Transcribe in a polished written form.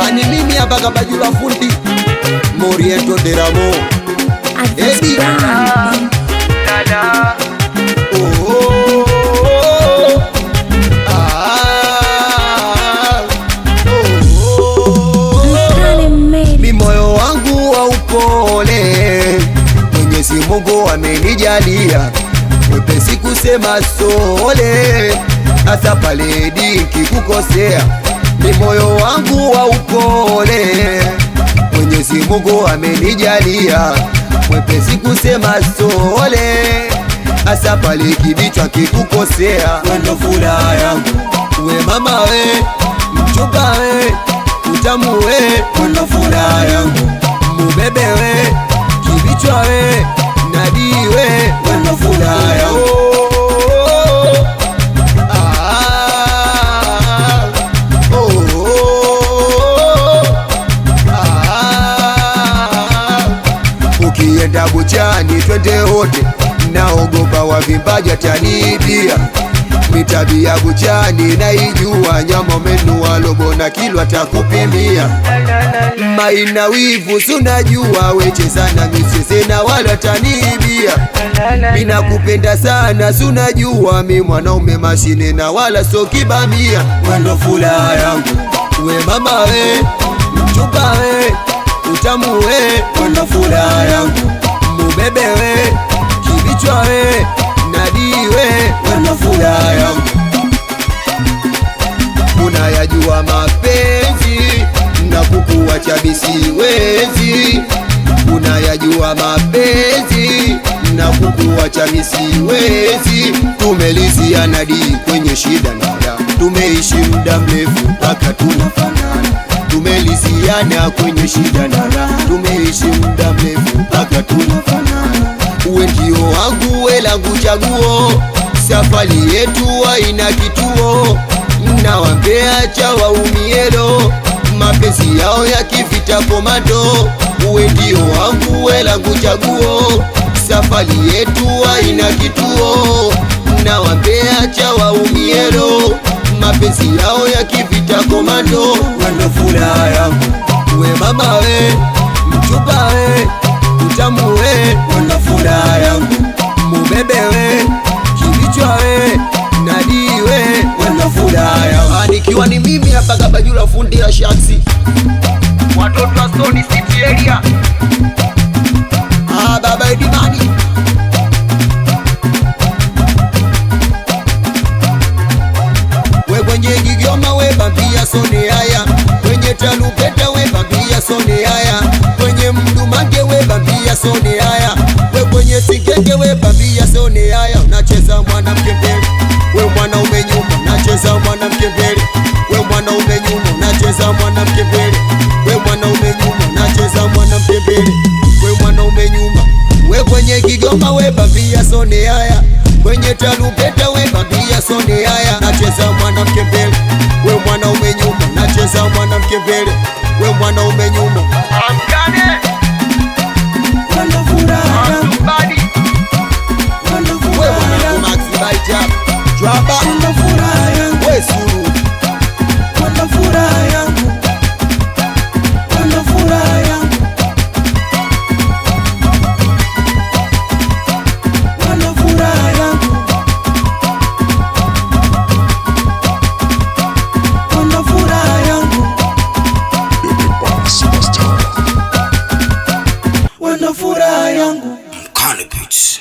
Ani mimi hapa Kabajula fundi Moriento Deramo Eddie Dada Mi moyo wangu wa upole Mwenyezi Mungu amenijalia mwepesi kusema sole hasa pale nikikukosea. Mi moyo wangu wa upole Mwenyezi Mungu amenijalia mwepesi kusema sole hasa pale kibichwa kikukosea. Wendo furaha yangu we mama we mchumba we utamu we, wendo furaha yangu mubebe we kibichwa we nadi we, wendo furaha yangu Ukienda buchani twende wote, naogopa wavimbaji atanibia. Mitabia buchani naijua, nyama menua lobo na kilo atakupimia. Maina wivu sunajua, weche sana misese na wala tanibia. Mina kupenda sana sunajua, mi mwanaume mashine na wala so kibamia. Wendo furaha yangu we mama we mchumba we utamu we, wendo furaha yangu mubebe we kibichwa we nadi we, wendo furaha yangu. Unayajua mapenzi na kukuacha bisiwezi, unayajua mapenzi na kukuacha bisiwezi. Tumelizia nadi kwenye shida na raha, tumeishi muda mrefu mpaka tunafanana. Tumeliziana kwenye shida na raha, tumeishi muda mrefu mpaka tunafanana. Uwe ndio wangu we langu chaguo, safari yetu haina kituo. Nawambea cha waumielo, mapenzi yao ya kivita komando. Uwe ndio wangu we langu chaguo, safari yetu haina kituo. Nawambea cha waumielo, mapenzi yao ya kivita komando. Wendo furaha yangu we mama we mchumba we utamu we, wendo furaha yangu mubebe we kibichwa we nadi we, wendo furaha yangu. Nikiwa ni mimi hapa Kabajula fundi ya shaksi, watoto wa Stone City area. Baba Edimani we kwenye Kigoma we bambia sone haya, kwenye Talupeta we bambia sone haya, kwenye Mdumange we bambia sone haya, we kwenye Sikenge we bambia sone haya. Unacheza mwanamke mbele, we mwanaume nyuma, unacheza mwanamke mbele, we mwanaume nyuma, unacheza mwanamke mbele, we mwanaume nyuma, unacheza mwanamke mbele, we mwanaume nyuma. We kwenye Kigoma we bambia sone haya, kwenye Talupeta we bambia sone haya. Nacheza mwanamke mbele, we mwanaume nyuma, nacheza mwanamke mbele, we mwanaume nyuma. Amkane wendo furaha yangu wendo furaha yangu Maxi Baita Jwaba wendo furaha yangu we Suru wendo furaha yangu wendo furaha yangu wendo furaha yangu wendo furaha yangu wendo furaha yangu. Mkali Beats.